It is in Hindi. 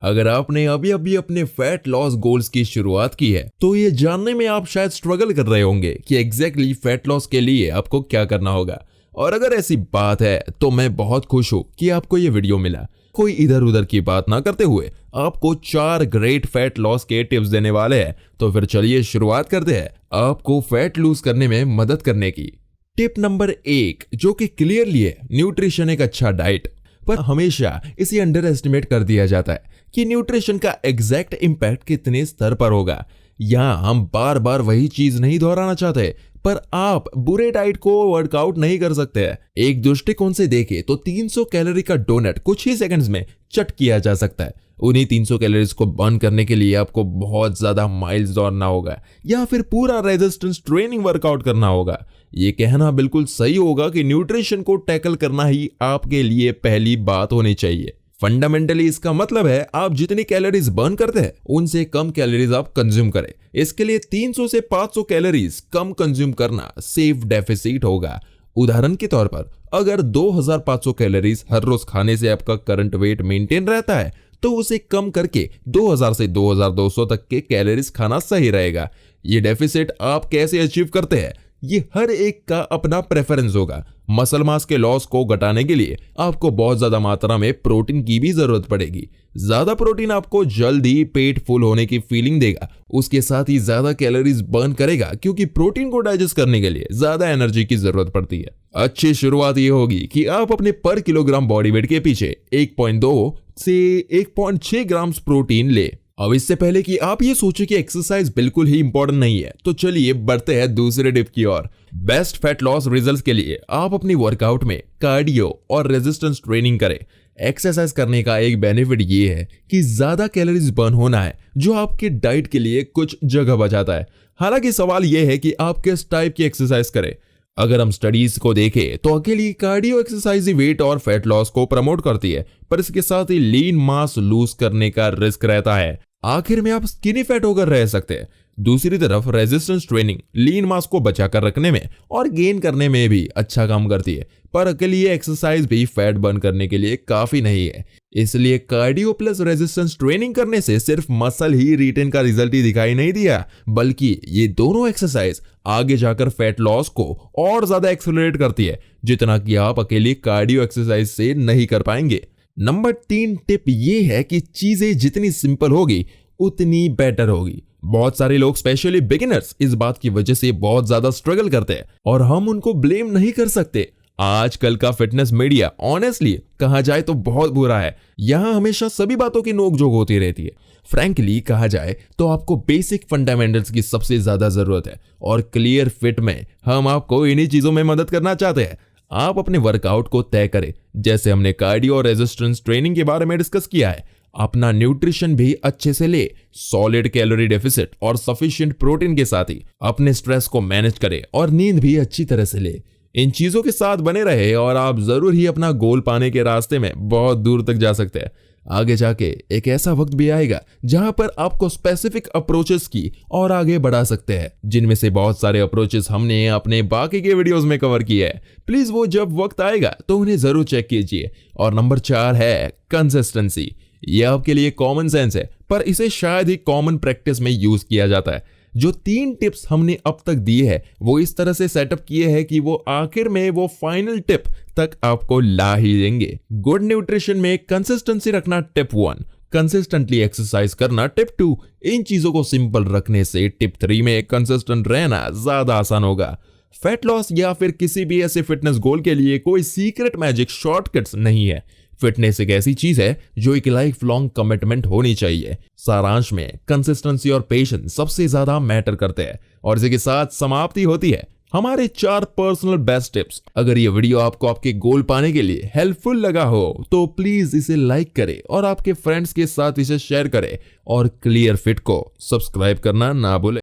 अगर आपने अभी अभी अपने फैट लॉस गोल्स की शुरुआत की है तो ये जानने में आप शायद स्ट्रगल कर रहे होंगे कि एग्जैक्टली फैट लॉस के लिए आपको क्या करना होगा। और अगर ऐसी बात है तो मैं बहुत खुश हूं कि आपको ये वीडियो मिला। कोई इधर उधर की बात ना करते हुए आपको 4 ग्रेट फैट लॉस के टिप्स देने वाले हैं। तो फिर चलिए शुरुआत करते हैं आपको फैट लूज करने में मदद करने की। टिप नंबर 1 जो कि क्लियरली है, न्यूट्रिशन एक अच्छा डाइट। पर हमेशा इसे अंडर एस्टिमेट कर दिया जाता है कि न्यूट्रिशन का एग्जैक्ट इंपैक्ट कितने स्तर पर होगा। यहाँ हम बार बार वही चीज नहीं दोहराना चाहते, पर आप बुरे डाइट को वर्कआउट नहीं कर सकते हैं। एक दृष्टिकोण से देखें तो 300 कैलोरी का डोनट कुछ ही सेकंड्स में चट किया जा सकता है। उन्हीं 300 कैलोरीज को बर्न करने के लिए आपको बहुत ज्यादा माइल्स दौड़ना होगा या फिर पूरा रेजिस्टेंस ट्रेनिंग वर्कआउट करना होगा। ये कहना बिल्कुल सही होगा कि न्यूट्रिशन को टैकल करना ही आपके लिए पहली बात होनी चाहिए। फंडामेंटली इसका मतलब है आप जितनी कैलोरीज बर्न करते हैं उनसे कम कैलोरीज आप कंज्यूम करें। इसके लिए 300 से 500 कैलोरीज कम कंज्यूम करना सेफ डेफिसिट होगा। उदाहरण के तौर पर अगर 2500 कैलोरीज हर रोज खाने से आपका करंट वेट मेंटेन रहता है तो उसे कम करके 2000 से 2200 तक के कैलोरीज खाना सही रहेगा। ये डेफिसिट आप कैसे अचीव करते हैं ये हर एक का अपना प्रेफरेंस होगा। मसल मास के लॉस को घटाने के लिए आपको बहुत ज्यादा मात्रा में प्रोटीन की भी जरूरत पड़ेगी। ज्यादा प्रोटीन आपको जल्दी पेट फुल होने की फीलिंग देगा, उसके साथ ही ज्यादा कैलोरीज बर्न करेगा क्योंकि प्रोटीन को डाइजेस्ट करने के लिए ज्यादा एनर्जी की जरूरत पड़ती है। अच्छी शुरुआत ये होगी कि आप अपने पर किलोग्राम बॉडी वेट के पीछे 1.2 से 1.6 ग्राम प्रोटीन ले। अब इससे पहले कि आप ये सोचे कि एक्सरसाइज बिल्कुल ही इंपॉर्टेंट नहीं है तो चलिए बढ़ते हैं दूसरे टिप की ओर। बेस्ट फैट लॉस रिजल्ट्स के लिए आप अपनी वर्कआउट में कार्डियो और रेजिस्टेंस ट्रेनिंग करें। एक्सरसाइज करने का एक बेनिफिट ये है कि ज्यादा कैलोरीज बर्न होना है जो आपके डाइट के लिए कुछ जगह बचाता है। हालांकि सवाल यह है कि आप किस टाइप की एक्सरसाइज करें। अगर हम स्टडीज को देखें तो अकेली कार्डियो एक्सरसाइज ही वेट और फैट लॉस को प्रमोट करती है, पर इसके साथ ही लीन मास लूज करने का रिस्क रहता है। आखिर में आप स्किनी फैट होकर रह सकते हैं। दूसरी तरफ रेजिस्टेंस ट्रेनिंग लीन मास को बचाकर रखने में और गेन करने में भी अच्छा काम करती है, पर अकेली ये एक्सरसाइज भी फैट बर्न करने के लिए काफी नहीं है। इसलिए कार्डियो प्लस रेजिस्टेंस ट्रेनिंग करने से सिर्फ मसल ही रिटेन का रिजल्ट ही दिखाई नहीं दिया, बल्कि ये दोनों एक्सरसाइज आगे जाकर फैट लॉस को और ज्यादा एक्सेलरेट करती है, जितना कि आप अकेली कार्डियो एक्सरसाइज से नहीं कर पाएंगे। नंबर 3 टिप ये है कि चीजें जितनी सिंपल होगी उतनी बेटर होगी। बहुत सारे लोग स्पेशली बिगिनर्स इस बात की वजह से बहुत ज्यादा स्ट्रगल करते हैं और हम उनको ब्लेम नहीं कर सकते। आजकल का फिटनेस मीडिया ऑनेस्टली कहा जाए तो बहुत बुरा है। यहाँ हमेशा सभी बातों की नोकझोंक होती रहती है। फ्रैंकली कहा जाए तो आपको बेसिक फंडामेंटल्स की सबसे ज्यादा जरूरत है और क्लियर फिट में हम आपको इन्हीं चीजों में मदद करना चाहते हैं। आप अपने वर्कआउट को तय करें, जैसे हमने कार्डियो और रेजिस्टेंस ट्रेनिंग के बारे में डिस्कस किया है। अपना न्यूट्रिशन भी अच्छे से ले, सॉलिड कैलोरी डेफिसिट और सफिशिएंट प्रोटीन के साथ ही अपने स्ट्रेस को मैनेज करें और नींद भी अच्छी तरह से ले। इन चीजों के साथ बने रहे और आप जरूर ही अपना गोल पाने के रास्ते में बहुत दूर तक जा सकते हैं। आगे जाके एक ऐसा वक्त भी आएगा जहां पर आपको स्पेसिफिक अप्रोचेस की और आगे बढ़ा सकते हैं, जिनमें से बहुत सारे अप्रोचेस हमने अपने बाकी के वीडियोस में कवर किए हैं। प्लीज वो जब वक्त आएगा तो उन्हें जरूर चेक कीजिए। और नंबर 4 है कंसिस्टेंसी। ये आपके लिए कॉमन सेंस है, पर इसे शायद ही कॉमन प्रैक्टिस में यूज किया जाता है। जो 3 टिप्स हमने अब तक दिए हैं वो इस तरह से सेटअप किए हैं कि वो आखिर में वो फाइनल टिप तक आपको ला ही देंगे। गुड न्यूट्रिशन में कंसिस्टेंसी रखना टिप 1, कंसिस्टेंटली एक्सरसाइज करना टिप 2। इन चीजों को सिंपल रखने से टिप 3 में कंसिस्टेंट रहना ज्यादा आसान होगा। फैट लॉस या फिर किसी भी ऐसे फिटनेस गोल के लिए कोई सीक्रेट मैजिक शॉर्टकट्स नहीं है। फिटनेस एक ऐसी चीज है जो एक लाइफ लॉन्ग कमिटमेंट होनी चाहिए। सारांश में कंसिस्टेंसी और पेशेंस सबसे ज्यादा मैटर करते हैं। और इसी के साथ समाप्ति होती है हमारे 4 पर्सनल बेस्ट टिप्स। अगर ये वीडियो आपको आपके गोल पाने के लिए हेल्पफुल लगा हो तो प्लीज इसे लाइक करें और आपके फ्रेंड्स के साथ इसे शेयर करें और क्लियर फिट को सब्सक्राइब करना ना भूलें।